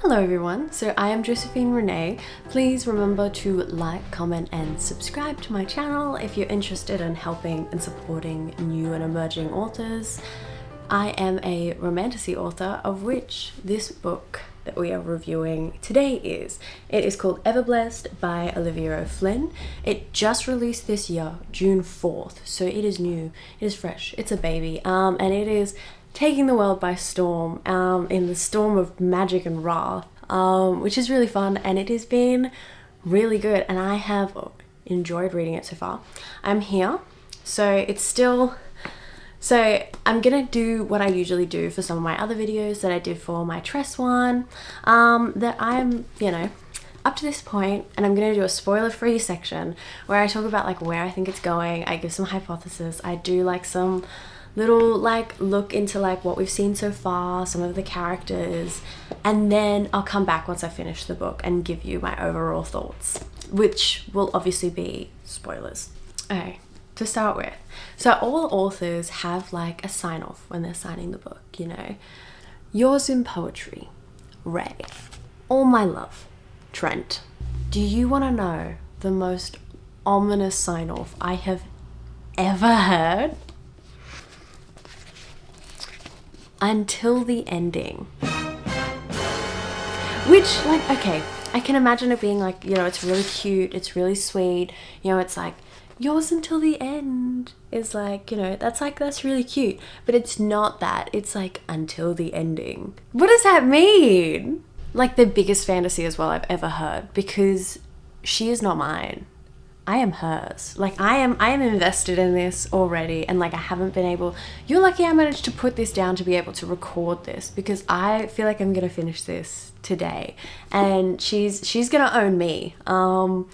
Hello everyone, so I am Josephine Renee. Please remember to like, comment and subscribe to my channel if you're interested in helping and supporting new and emerging authors. I am a romantasy author, of which this book that we are reviewing today is. It is called Everblessed by Olivia O'Flynn. It just released this year, June 4th, so it is new, it is fresh, it's a baby, and it is taking the world by storm, in the storm of magic and wrath, which is really fun, and it has been really good, and I have enjoyed reading it so far. I'm here, so I'm gonna do what I usually do for some of my other videos that I did for my Tress one, that I'm, up to this point, and I'm gonna do a spoiler-free section where I talk about like where I think it's going. I give some hypotheses, I do like some little like look into like what we've seen so far, some of the characters, and then I'll come back once I finish the book and give you my overall thoughts, which will obviously be spoilers. Okay, to start with, so all authors have like a sign-off when they're signing the book, Yours in poetry, Ray. All my love, Trent. Do you want to know the most ominous sign-off I have ever heard? Until the ending. Which, like, okay, I can imagine it being like, it's really cute, it's really sweet, it's like, yours until the end is like, that's really cute, but it's not that. It's like, until the ending. What does that mean? Like the biggest fantasy as well I've ever heard, because she is not mine. I am hers. Like I am invested in this already, and like I haven't been able, you're lucky I managed to put this down to be able to record this, because I feel like I'm gonna finish this today, and she's gonna own me, and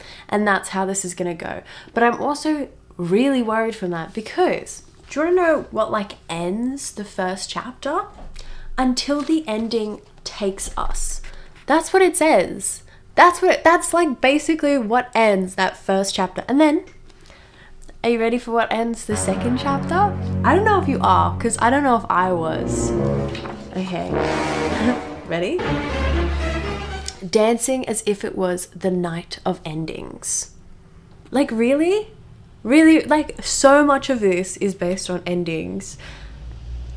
that's how this is gonna go. But I'm also really worried from that, because do you want to know what like ends the first chapter? Until the ending takes us. That's what it says. That's like basically what ends that first chapter. And then, are you ready for what ends the second chapter? I don't know if you are, because I don't know if I was. Okay. Ready? Dancing as if it was the night of endings. Like really? Really, like so much of this is based on endings.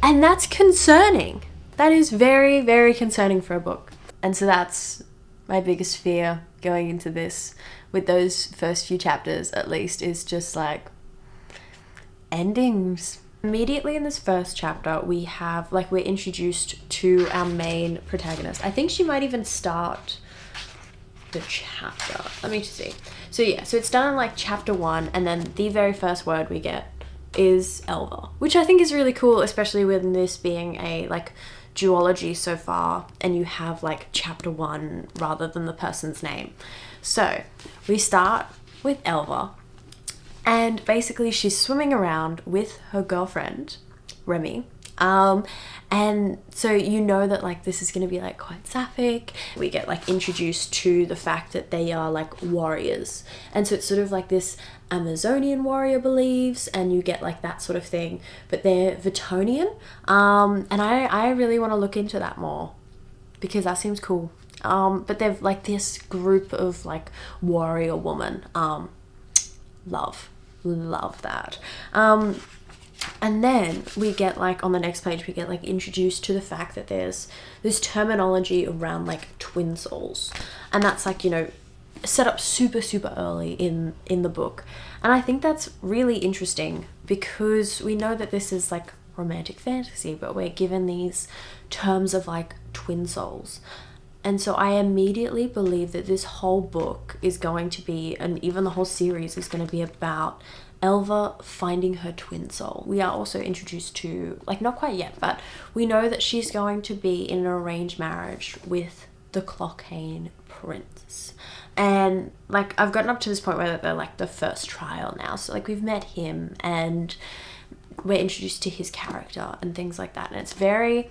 And that's concerning. That is very, very concerning for a book. And so that's my biggest fear going into this, with those first few chapters at least, is just like endings. Immediately in this first chapter, we have like, we're introduced to our main protagonist. I think she might even start the chapter. Let me just see. So yeah, so it's done in like chapter 1, and then the very first word we get is Elva, which I think is really cool, especially with this being a like duology so far, and you have like chapter 1 rather than the person's name. So we start with Elva, and basically she's swimming around with her girlfriend Remy, and so that like this is going to be like quite sapphic. We get like introduced to the fact that they are like warriors, and so it's sort of like this Amazonian warrior beliefs, and you get like that sort of thing, but they're Vitonian, and I really want to look into that more, because that seems cool. But they've like this group of like warrior woman, love that. And then we get like, on the next page, we get like introduced to the fact that there's this terminology around like twin souls, and that's like, set up super early in the book. And I think that's really interesting, because we know that this is like romantic fantasy, but we're given these terms of like twin souls. And so I immediately believe that this whole book is going to be, and even the whole series is going to be, about Elva finding her twin soul. We are also introduced to, like, not quite yet, but we know that she's going to be in an arranged marriage with the Clockane Prince. And like, I've gotten up to this point where they're like the first trial now, so like we've met him and we're introduced to his character and things like that, and it's very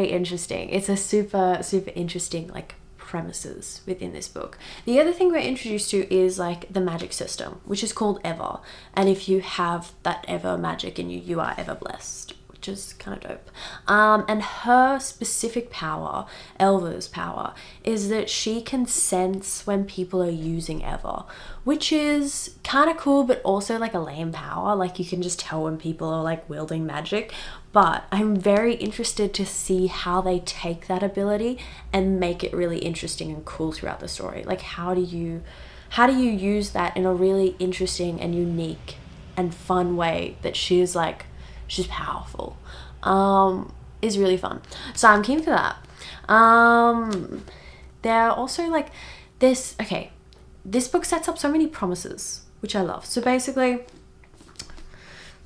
interesting. It's a super interesting like premises within this book. The other thing we're introduced to is like the magic system, which is called Ever, and if you have that Ever magic in you, you are ever blessed. which is kind of dope. And her specific power, Elva's power, is that she can sense when people are using Eva, which is kind of cool, but also like a lame power. Like you can just tell when people are like wielding magic. But I'm very interested to see how they take that ability and make it really interesting and cool throughout the story. Like how do you use that in a really interesting and unique and fun way that she's powerful, is really fun. So I'm keen for that. There are also like this book sets up so many promises, which I love. So basically,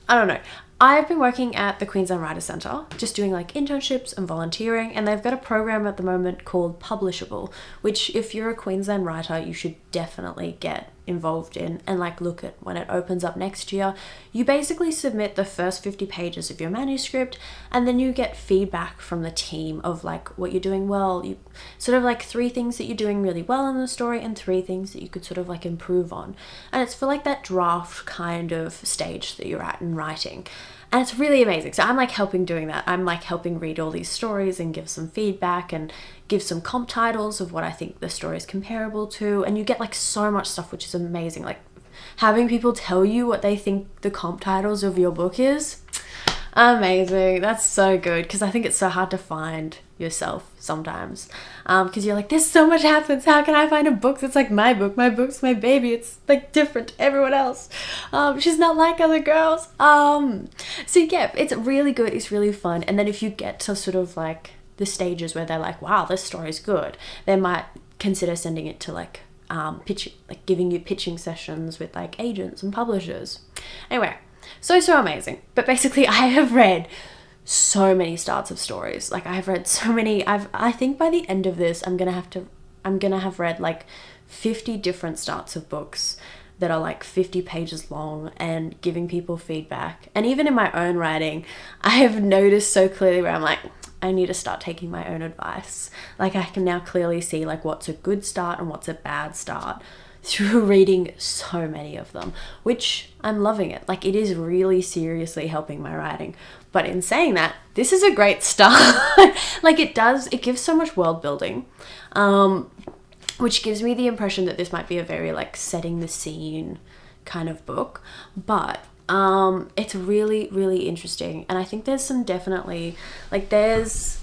I don't know, I've been working at the Queensland Writers Centre, just doing like internships and volunteering, and they've got a program at the moment called Publishable, which if you're a Queensland writer, you should definitely get involved in and like look at when it opens up next year. You basically submit the first 50 pages of your manuscript, and then you get feedback from the team of like what you're doing well, you sort of like 3 things that you're doing really well in the story and 3 things that you could sort of like improve on. And it's for like that draft kind of stage that you're at in writing. And it's really amazing. So I'm like helping doing that. I'm like helping read all these stories and give some feedback and give some comp titles of what I think the story is comparable to. And you get like so much stuff, which is amazing. Like having people tell you what they think the comp titles of your book is. Amazing. That's so good, because I think it's so hard to find yourself sometimes, because you're like, there's so much happens, how can I find a book that's like my book's my baby, it's like different to everyone else, she's not like other girls. So yeah, it's really good, it's really fun. And then if you get to sort of like the stages where they're like, wow, this story's good, they might consider sending it to like pitching, like giving you pitching sessions with like agents and publishers. Anyway, so amazing. But basically I have read so many starts of stories. Like I've read so many. I think by the end of this I'm gonna have read like 50 different starts of books that are like 50 pages long and giving people feedback. And even in my own writing, I have noticed so clearly where I'm like, I need to start taking my own advice. Like I can now clearly see like what's a good start and what's a bad start through reading so many of them, which I'm loving it. Like it is really seriously helping my writing. But in saying that, this is a great start. Like it gives so much world building, which gives me the impression that this might be a very like setting the scene kind of book. But it's really, really interesting. And I think there's some definitely like there's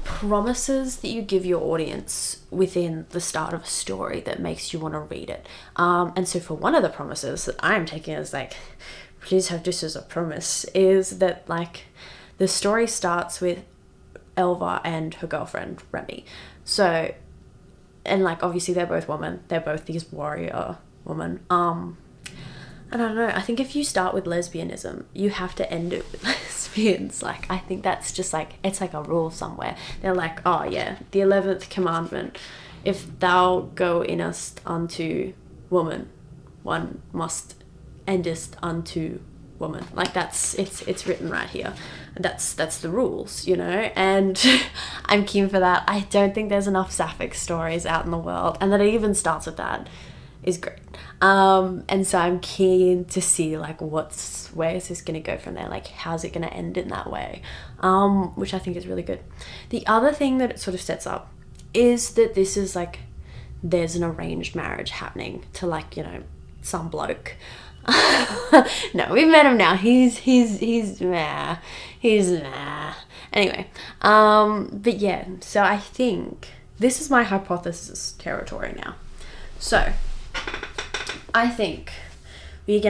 promises that you give your audience within the start of a story that makes you want to read it. And so for one of the promises that I'm taking as like, please have this as a promise, is that like the story starts with Elva and her girlfriend Remy. So, and like obviously they're both women, they're both these warrior women. And I don't know, I think if you start with lesbianism, you have to end it with lesbians. Like, I think that's just like, it's like a rule somewhere. They're like, oh yeah, the 11th commandment, if thou go innest unto woman, one must endest unto woman. Like that's, it's written right here. That's the rules, you know, and I'm keen for that. I don't think there's enough sapphic stories out in the world, and that it even starts with that is great. And so I'm keen to see like where is this gonna go from there, like how's it gonna end in that way, which I think is really good. The other thing that it sort of sets up is that this is like there's an arranged marriage happening to like, you know, some bloke. No, we've met him now. He's nah. Anyway, but yeah, so I think this is my hypothesis territory now. So I think we've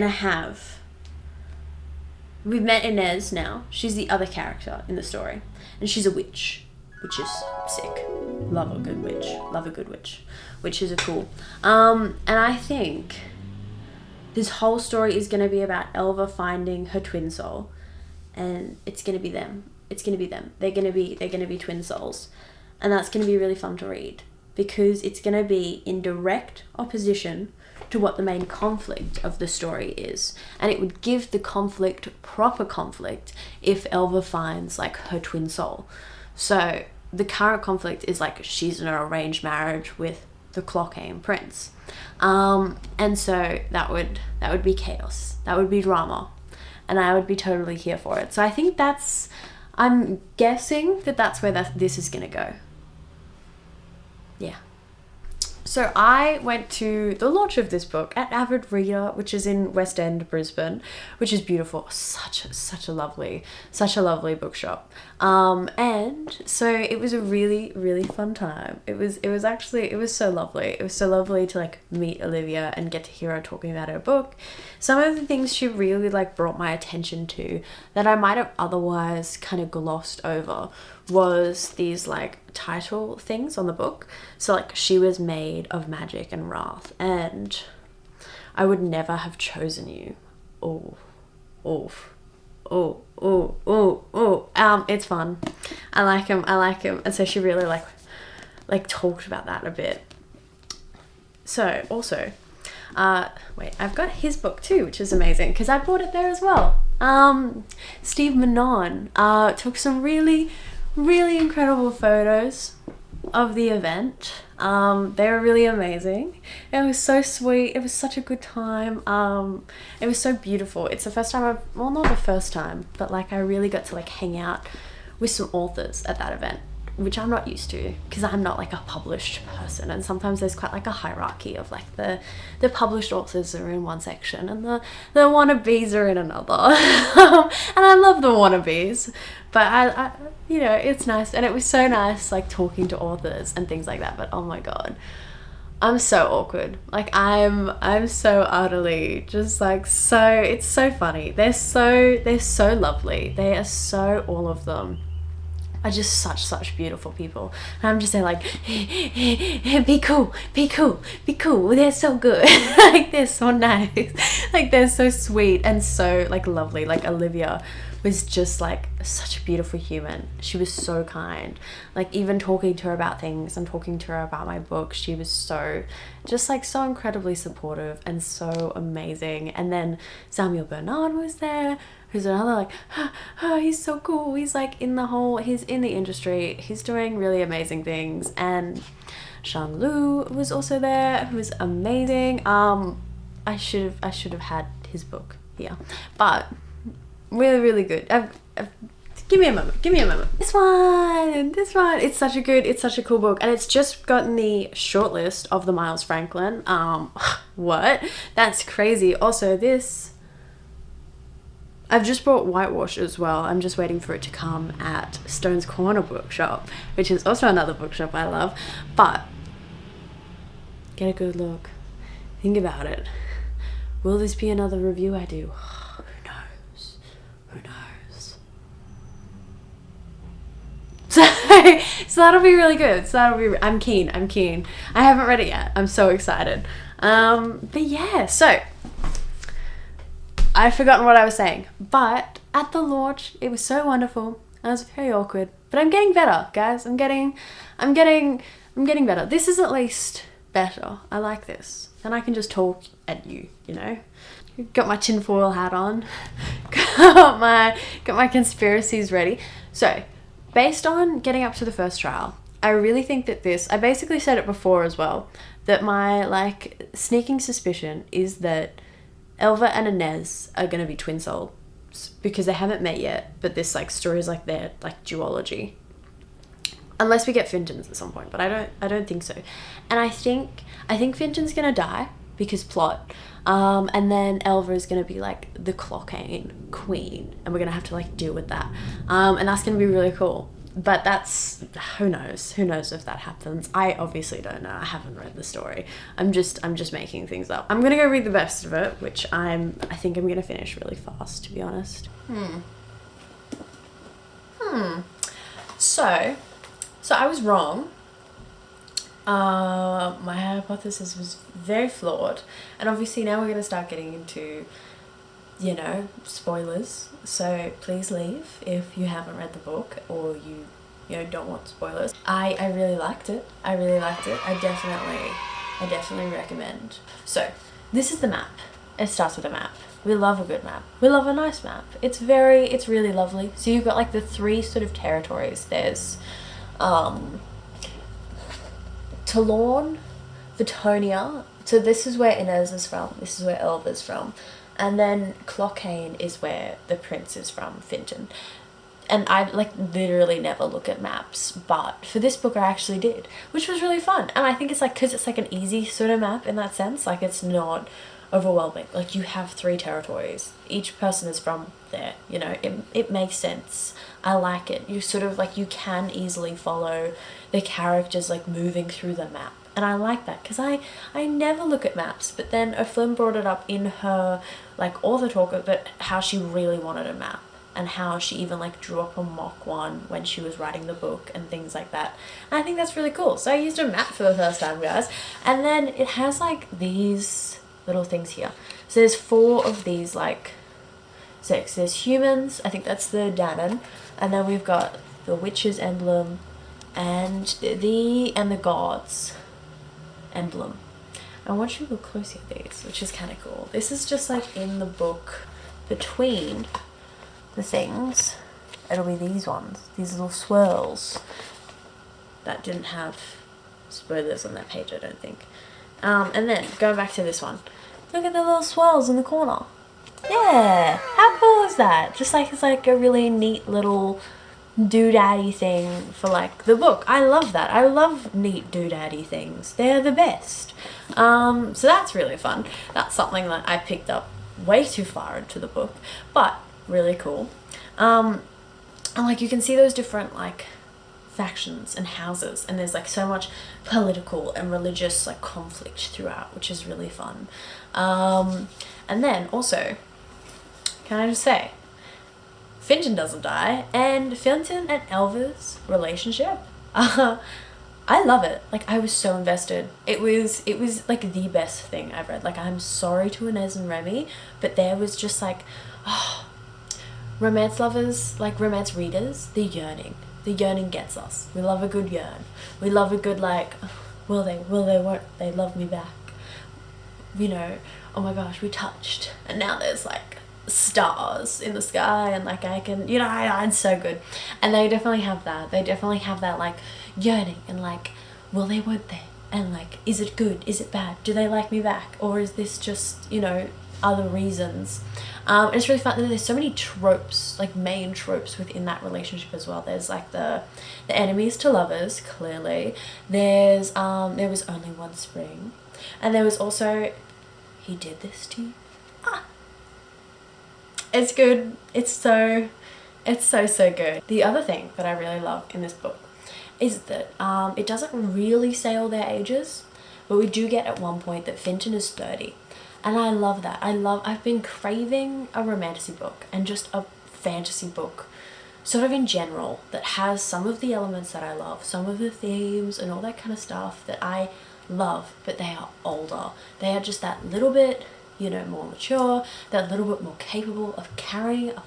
met Inez now. She's the other character in the story, and she's a witch, which is sick. Love a good witch. Witches are cool. And I think this whole story is going to be about Elva finding her twin soul, and it's going to be them. They're going to be twin souls, and that's going to be really fun to read because it's going to be in direct opposition to what the main conflict of the story is, and it would give the conflict proper conflict if Elva finds like her twin soul. So the current conflict is like she's in an arranged marriage with the Clockhaim prince, and so that would be chaos, that would be drama, and I would be totally here for it. So I think I'm guessing that that's where this is gonna go. Yeah. So I went to the launch of this book at Avid Reader, which is in West End, Brisbane, which is beautiful. Such a lovely bookshop. And so it was a really, really fun time. It was so lovely. It was so lovely to like meet Olivia and get to hear her talking about her book. Some of the things she really like brought my attention to that I might have otherwise kind of glossed over was these like title things on the book. So like, she was made of magic and wrath, and I would never have chosen you. It's fun. I like him. And so she really like talked about that a bit. So also, I've got his book too, which is amazing because I bought it there as well. Steve Manon took some really incredible photos of the event. They were really amazing. It was so sweet. It was such a good time. It was so beautiful. It's the first time not the first time, but like I really got to like hang out with some authors at that event, which I'm not used to because I'm not like a published person, and sometimes there's quite like a hierarchy of like the published authors are in one section and the wannabes are in another. And I love the wannabes, but I you know, it's nice, and it was so nice like talking to authors and things like that. But oh my god, I'm so awkward. Like I'm so utterly just like, so it's so funny. They're so lovely. They are so, all of them are just such beautiful people, and I'm just there like, be cool, they're so good. Like they're so nice, like they're so sweet and so like lovely. Like Olivia was just like such a beautiful human. She was so kind. Like even talking to her about things and talking to her about my book, she was so just like so incredibly supportive and so amazing. And then Samuel Bernard was there, who's another like, oh, he's so cool. He's like he's in the industry. He's doing really amazing things. And Shang Lu was also there, who was amazing. I should have had his book here, but really good. Give me a moment. This one. It's such a cool book, and it's just gotten the shortlist of the Miles Franklin. What? That's crazy. Also, I've just bought Whitewash as well. I'm just waiting for it to come at Stone's Corner Bookshop, which is also another bookshop I love. But get a good look. Think about it. Will this be another review I do? Who knows? So that'll be really good. I'm keen. I haven't read it yet. I'm so excited. But yeah, so I've forgotten what I was saying. But at the launch, it was so wonderful. I was very awkward. But I'm getting better, guys. I'm getting better. This is at least better. I like this. And I can just talk at you, you know? Got my tinfoil hat on, got my conspiracies ready. So, based on getting up to the first trial, I really think that I basically said it before as well, that my like sneaking suspicion is that Elva and Inez are going to be twin souls because they haven't met yet, but this like story is like their like duology. Unless we get Finton's at some point, but I don't think so. And I think Finton's going to die because plot. And then Elva is going to be like the Clockane queen, and we're going to have to like deal with that. And that's going to be really cool. But who knows if that happens. I obviously don't know. I haven't read the story. I'm just making things up. I'm going to go read the best of it, which I think I'm going to finish really fast, to be honest. So I was wrong. My hypothesis was very flawed, and obviously now we're going to start getting into, you know, spoilers. So please leave if you haven't read the book or you don't want spoilers. I really liked it. I definitely recommend. So this is the map. It starts with a map. We love a good map. We love a nice map. It's really lovely. So you've got like the three sort of territories. There's Toulon, Vitonia. So this is where Inez is from. This is where Elva is from. And then Clockane is where the prince is from, Finton. And I like literally never look at maps, but for this book I actually did, which was really fun. And I think it's like, because it's like an easy sort of map in that sense, like it's not overwhelming. Like you have 3 territories, each person is from there, you know, it makes sense. I like it. You sort of like, you can easily follow the characters like moving through the map. And I like that, because I never look at maps, but then O'Flynn brought it up in her like author talk about how she really wanted a map, and how she even like drew up a mock one when she was writing the book and things like that. And I think that's really cool. So I used a map for the first time, guys. And then it has like these little things here. So there's 4 of these like 6. There's humans, I think that's the Danann, and then we've got the witch's emblem and the gods emblem. I want you to look closely at these, which is kind of cool. This is just like in the book between the things. It'll be these ones, these little swirls that didn't have spoilers on that page, I don't think. And then going back to this one, look at the little swirls in the corner. Yeah, how cool is that? Just like, it's like a really neat little doodaddy thing for like the book. I love that. I love neat doodaddy things. They're the best. So that's really fun. That's something that I picked up way too far into the book, but really cool. And like you can see those different like factions and houses, and there's like so much political and religious like conflict throughout, which is really fun. And then also, can I just say, Finton doesn't die, and Finton and Elva's relationship, I love it. Like, I was so invested. It was like the best thing I've read. Like, I'm sorry to Inez and Remy, but there was just like, oh, romance lovers, like romance readers, the yearning gets us. We love a good yearn. We love a good like, will they, won't they love me back? You know, oh my gosh, we touched, and now there's like stars in the sky, and like I can, you know, it's so good. And they definitely have that. They definitely have that like yearning, and like, will they, won't they? And like, is it good? Is it bad? Do they like me back? Or is this just, you know, other reasons? And it's really fun. There's so many tropes, like main tropes within that relationship as well. There's like the enemies to lovers, clearly. There's there was only one spring, and there was also, he did this to you. It's good. It's so good. The other thing that I really love in this book is that it doesn't really say all their ages, but we do get at one point that Finton is 30. And I love that. I've been craving a romantasy book and just a fantasy book sort of in general that has some of the elements that I love, some of the themes and all that kind of stuff that I love, but they are older. They are just that little bit, you know, more mature, that little bit more capable of carrying a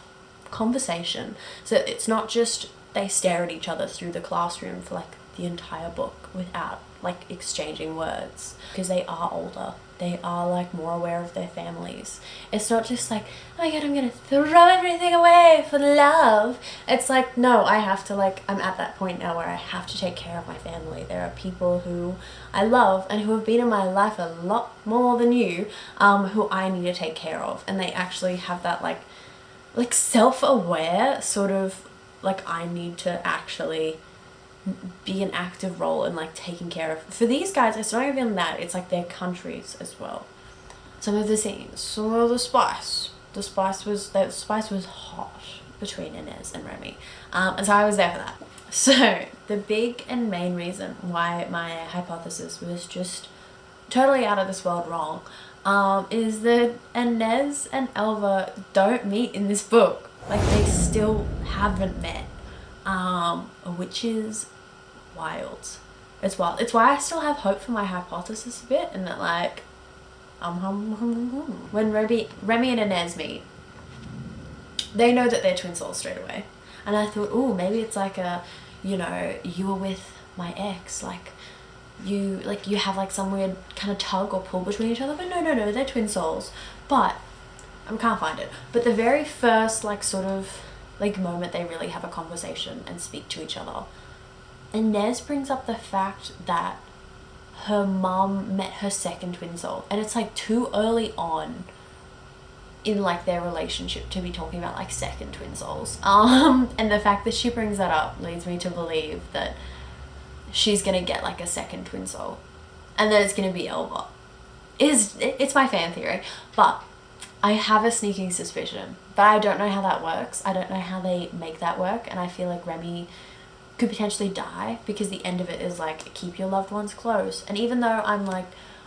conversation. So it's not just they stare at each other through the classroom for like the entire book without like exchanging words, because they are older. They are like more aware of their families. It's not just like, oh my god, I'm gonna throw everything away for love. It's like, no, I have to, like, I'm at that point now where I have to take care of my family. There are people who I love and who have been in my life a lot more than you, who I need to take care of. And they actually have that like self-aware sort of, like, I need to actually be an active role in like taking care of. For these guys, it's not even that, it's like their countries as well. Some of the scenes, some of the spice was hot between Inez and Remy, and so I was there for that. So the big and main reason why my hypothesis was just totally out of this world wrong is that Inez and Elva don't meet in this book. Like, they still haven't met, which is wild. It's wild. It's why I still have hope for my hypothesis a bit, and that like when Remy and Inez meet, they know that they're twin souls straight away. And I thought, oh, maybe it's like a, you know, you were with my ex, like you have like some weird kind of tug or pull between each other. But no, they're twin souls. But I can't find it. But the very first like sort of like moment they really have a conversation and speak to each other, Inez brings up the fact that her mum met her second twin soul, and it's like too early on in like their relationship to be talking about like second twin souls. And the fact that she brings that up leads me to believe that she's gonna get like a second twin soul, and that it's gonna be Elva. It's my fan theory, but I have a sneaking suspicion, but I don't know how that works. I don't know how they make that work, and I feel like Remy could potentially die, because the end of it is like, keep your loved ones close. And even though I'm like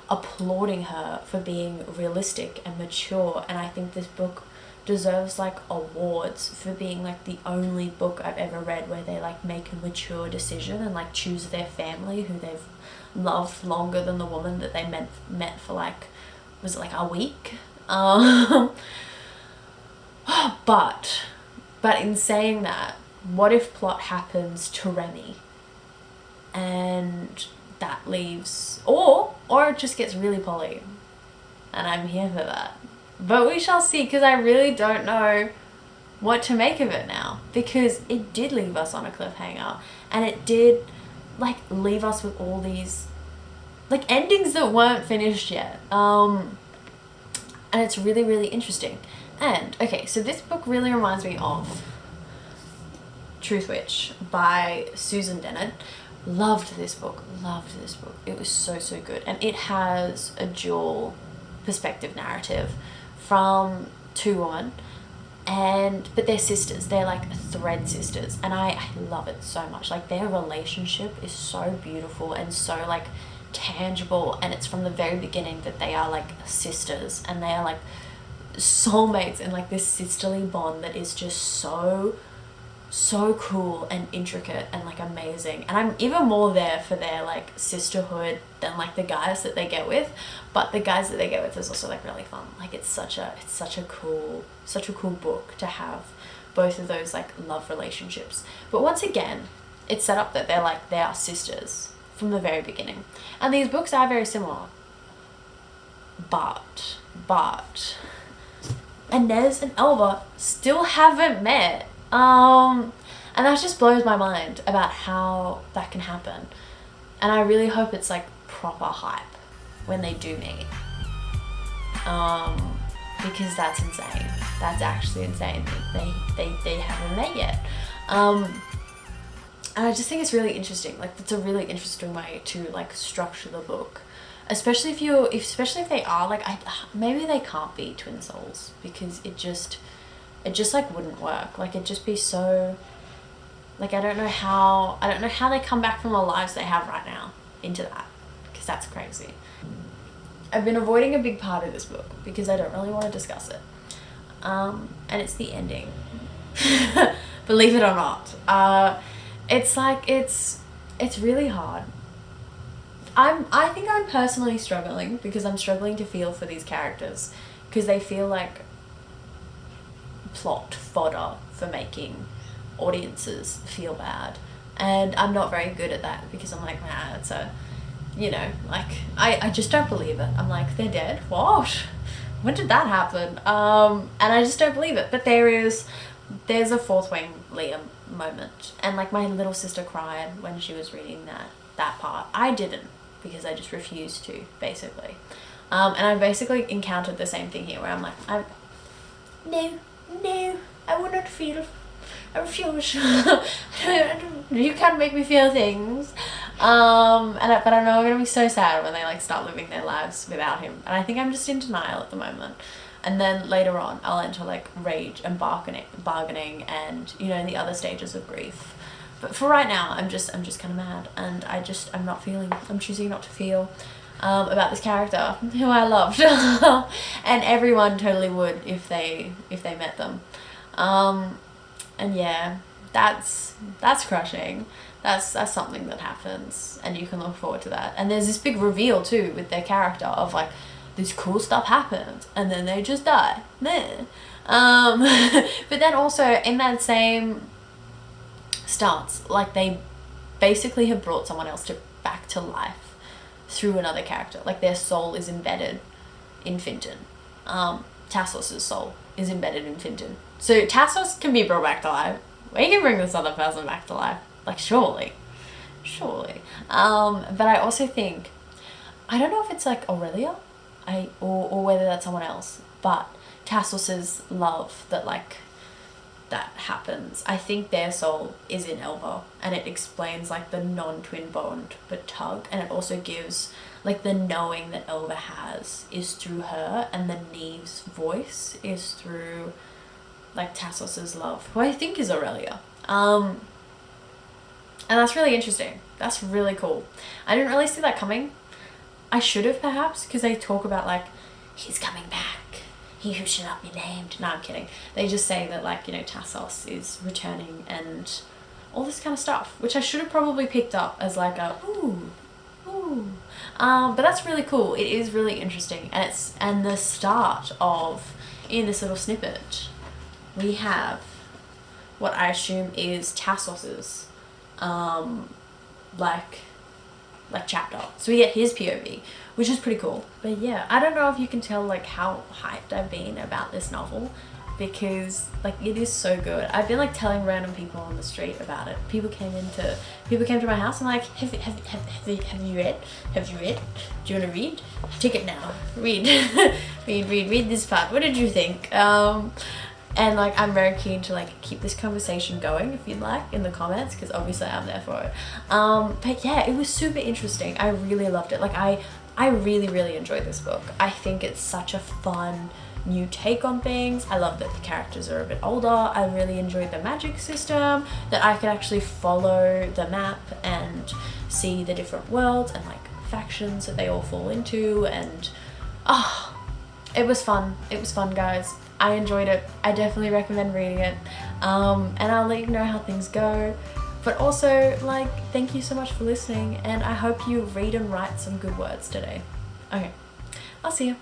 applauding her for being realistic and mature, and I think this book deserves like awards for being like the only book I've ever read where they like make a mature decision and like choose their family who they've loved longer than the woman that they met for like, was it like a week? But in saying that, what if plot happens to Remy and that leaves, or it just gets really poly, and I'm here for that. But we shall see, because I really don't know what to make of it now, because it did leave us on a cliffhanger, and it did like leave us with all these like endings that weren't finished yet. And it's really, really interesting. And okay, so this book really reminds me of Truth Witch by Susan Dennett. Loved this book. It was so, so good. And it has a dual perspective narrative from two women, but they're sisters. They're like thread sisters, and I love it so much. Like their relationship is so beautiful and so like tangible, and it's from the very beginning that they are like sisters, and they are like soulmates, and like this sisterly bond that is just so cool and intricate and like amazing. And I'm even more there for their like sisterhood than like the guys that they get with, but the guys that they get with is also like really fun. Like it's such a cool book to have both of those like love relationships. But once again, it's set up that they are sisters from the very beginning, and these books are very similar, but Inez and Elva still haven't met. And that just blows my mind about how that can happen. And I really hope it's like proper hype when they do meet. Because that's insane. That's actually insane that they haven't met yet. And I just think it's really interesting. Like it's a really interesting way to like structure the book. Especially if they are like, maybe they can't be twin souls, because it just like wouldn't work. Like it'd just be so, like I don't know how they come back from the lives they have right now into that, because that's crazy. I've been avoiding a big part of this book because I don't really want to discuss it, and it's the ending. Believe it or not, it's like it's really hard. I think I'm personally struggling, because I'm struggling to feel for these characters, because they feel like plot fodder for making audiences feel bad, and I'm not very good at that, because I'm like, nah, it's a, like I just don't believe it. I'm like, they're dead? What? When did that happen? And I just don't believe it. But there's a fourth wing Liam moment, and like my little sister cried when she was reading that part. I didn't, because I just refused to, basically. And I basically encountered the same thing here, where I'm like, no, I will not feel. I refuse. You can't make me feel things. But I know I'm gonna be so sad when they like start living their lives without him. And I think I'm just in denial at the moment. And then later on, I'll enter like rage and bargaining, and the other stages of grief. But for right now, I'm just kind of mad, and I'm not feeling. I'm choosing not to feel about this character who I loved, and everyone totally would if they met them. And yeah, that's crushing. That's something that happens, and you can look forward to that. And there's this big reveal too with their character of like, this cool stuff happens, and then they just die. Meh. But then also in that same stance, like they basically have brought someone else back to life through another character. Like their soul is embedded in Finton. Tassos' soul is embedded in Finton. So Tassos can be brought back to life. We can bring this other person back to life. Like surely. But I also think, I don't know if it's like Aurelia, or whether that's someone else, but Tassos's love that like that happens. I think their soul is in Elva, and it explains like the non-twin bond but tug, and it also gives like the knowing that Elva has is through her, and the Neve's voice is through like Tassos's love, who I think is Aurelia. And that's really interesting. That's really cool. I didn't really see that coming. I should have, perhaps, because they talk about like, he's coming back, he who should not be named. No, I'm kidding. They just say that like, you know, Tassos is returning and all this kind of stuff, which I should have probably picked up as like a ooh. But that's really cool. It is really interesting, and the start of, in this little snippet, we have what I assume is Tassos's like chapter. So we get his POV, which is pretty cool. But yeah, I don't know if you can tell like how hyped I've been about this novel, because like it is so good. I've been like telling random people on the street about it. People came to my house and like, have you read? Do you want to read? Take it now. Read. read this part. What did you think? And like, I'm very keen to like keep this conversation going, if you'd like, in the comments, because obviously I'm there for it. But yeah, it was super interesting. I really loved it. Like I really enjoyed this book. I think it's such a fun new take on things. I love that the characters are a bit older. I really enjoyed the magic system, that I could actually follow the map and see the different worlds and like factions that they all fall into, and it was fun. It was fun, guys. I enjoyed it. I definitely recommend reading it, and I'll let you know how things go. But also, like, thank you so much for listening, and I hope you read and write some good words today. Okay, I'll see you.